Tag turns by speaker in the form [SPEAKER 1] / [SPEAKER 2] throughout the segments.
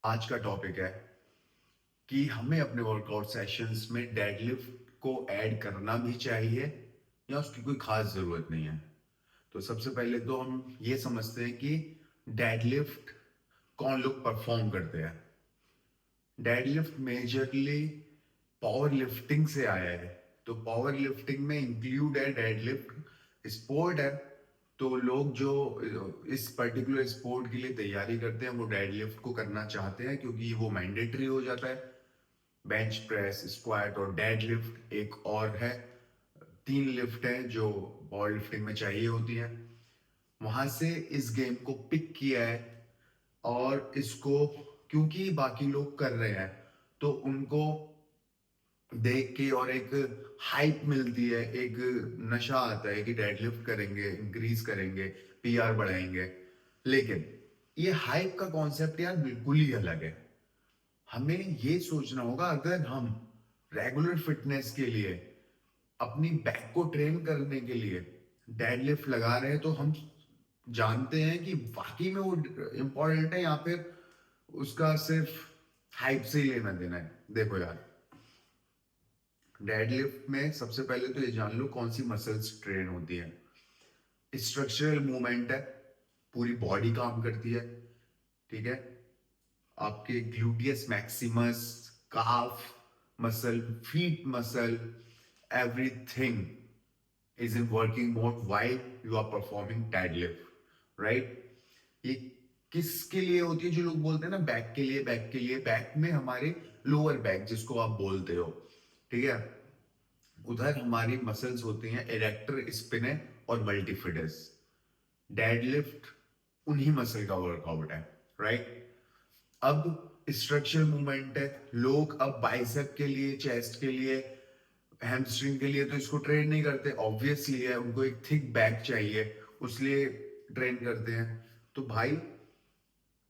[SPEAKER 1] आज का टॉपिक है कि हमें अपने वर्कआउट सेशंस में डेडलिफ्ट को ऐड करना भी चाहिए या उसकी कोई खास जरूरत नहीं है। तो सबसे पहले तो हम ये समझते हैं कि डेडलिफ्ट कौन लोग परफॉर्म करते हैं। डेडलिफ्ट मेजरली पावर लिफ्टिंग से आया है। तो पावर लिफ्टिंग में इंक्लूड है डेडलिफ्ट, स्पोर्ट है। तो लोग जो इस पर्टिकुलर स्पोर्ट के लिए तैयारी करते हैं वो डेडलिफ्ट को करना चाहते हैं क्योंकि वो मैंडेटरी हो जाता है। बेंच प्रेस, स्क्वाट और डेड लिफ्ट एक और है। तीन लिफ्ट हैं जो पावर लिफ्टिंग में चाहिए होती हैं। वहां से इस गेम को पिक किया है और इसको क्योंकि बाकी लोग कर रहे हैं तो उनको देख के और एक हाइप मिलती है, एक नशा आता है कि डेडलिफ्ट करेंगे, इंक्रीज करेंगे, पीआर बढ़ाएंगे। लेकिन ये हाइप का कॉन्सेप्ट यार बिल्कुल ही अलग है। हमें ये सोचना होगा अगर हम रेगुलर फिटनेस के लिए अपनी बैक को ट्रेन करने के लिए डेडलिफ्ट लगा रहे हैं तो हम जानते हैं कि वाकई में वो इंपॉर्टेंट है या फिर उसका सिर्फ हाइप से ही लेना देना है। देखो यार, डेडलिफ्ट में सबसे पहले तो ये जान लो कौन सी मसल्स ट्रेन होती है। स्ट्रक्चरल मूवमेंट है, पूरी बॉडी काम करती है। ठीक है, आपके gluteus Maximus, calf muscle, feet muscle, everything is in working mode while you are performing deadlift, right? ये किसके लिए होती है? जो लोग बोलते हैं ना बैक के लिए, बैक के लिए, बैक में हमारे लोअर बैक जिसको आप बोलते हो, ठीक है, उधर हमारी मसल्स होती हैं इरेक्टर, स्पिनर और मल्टीफिडस। डेडलिफ्ट उन्हीं मसल का वर्कआउट है, राइट? अब स्ट्रक्चरल मूवमेंट है। लोग अब बाइसेप के लिए, चेस्ट के लिए, हैमस्ट्रिंग के लिए तो इसको ट्रेन नहीं करते, ऑब्वियसली है, उनको एक थिक बैक चाहिए, उसलिए ट्रेन करते हैं। तो भाई,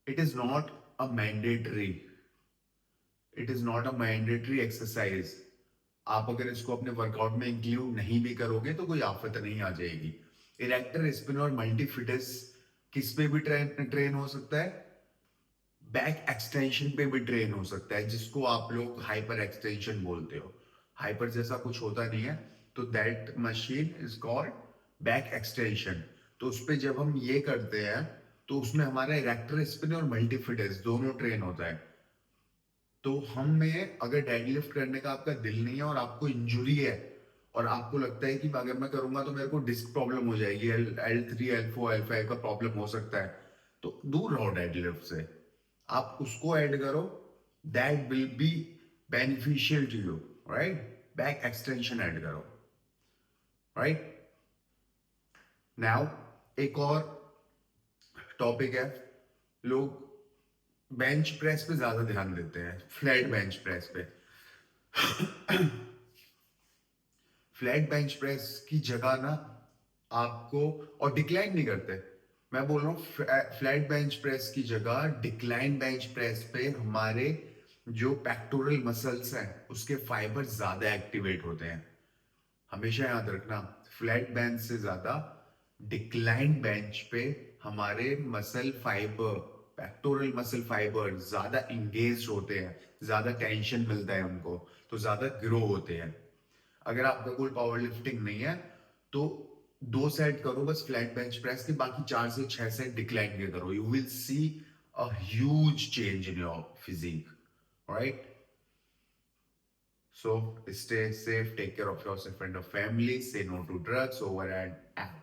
[SPEAKER 1] it is not a mandatory, it is not a mandatory exercise. आप अगर इसको अपने वर्कआउट में इंक्लूड नहीं भी करोगे तो कोई आफत नहीं आ जाएगी। इरेक्टर, स्पिन और मल्टीफिटस किस पे भी ट्रेन हो सकता है? बैक एक्सटेंशन पे भी ट्रेन हो सकता है, जिसको आप लोग हाइपर एक्सटेंशन बोलते हो। हाइपर जैसा कुछ होता नहीं है, तो that machine is called back extension. तो उस पे जब हम ये करते हैं तो उसमें हमारा इरेक्टर स्पिन और मल्टीफिटस दोनों ट्रेन होता है। तो हम में अगर डेडलिफ्ट करने का आपका दिल नहीं है और आपको इंजुरी है और आपको लगता है कि अगर मैं करूंगा तो मेरे को डिस्क प्रॉब्लम हो जाएगी, L3 L4 L5 का प्रॉब्लम हो सकता है, तो दूर रहो डेडलिफ्ट से। आप उसको ऐड करो, that will be beneficial to you, right? Back extension add करो, राइट? नाउ एक और टॉपिक है। लोग बेंच प्रेस पे ज्यादा ध्यान देते हैं, फ्लैट बेंच प्रेस पे। फ्लैट बेंच प्रेस की जगह ना आपको, और डिक्लाइन नहीं करते, मैं बोल रहा हूँ फ्लैट बेंच प्रेस की जगह डिक्लाइन बेंच प्रेस पे हमारे जो पेक्टोरल मसल्स हैं उसके फाइबर ज्यादा एक्टिवेट होते हैं। हमेशा याद रखना, फ्लैट बेंच से ज्यादा डिक्लाइन बेंच पे हमारे muscle fibre, pectoral muscle fibre ज्यादा इंगेज होते हैं, ज्यादा टेंशन मिलता है उनको, तो ज्यादा ग्रो होते हैं। अगर आपका कोई पावर लिफ्टिंग नहीं है तो 2 सेट करो बस फ्लैट बेंच प्रेस के, बाकी 4 से 6 सेट डिक्लाइन के करो, you will see a huge change in your physique, right? So stay safe, take care of yourself and your family, say no to drugs over and out.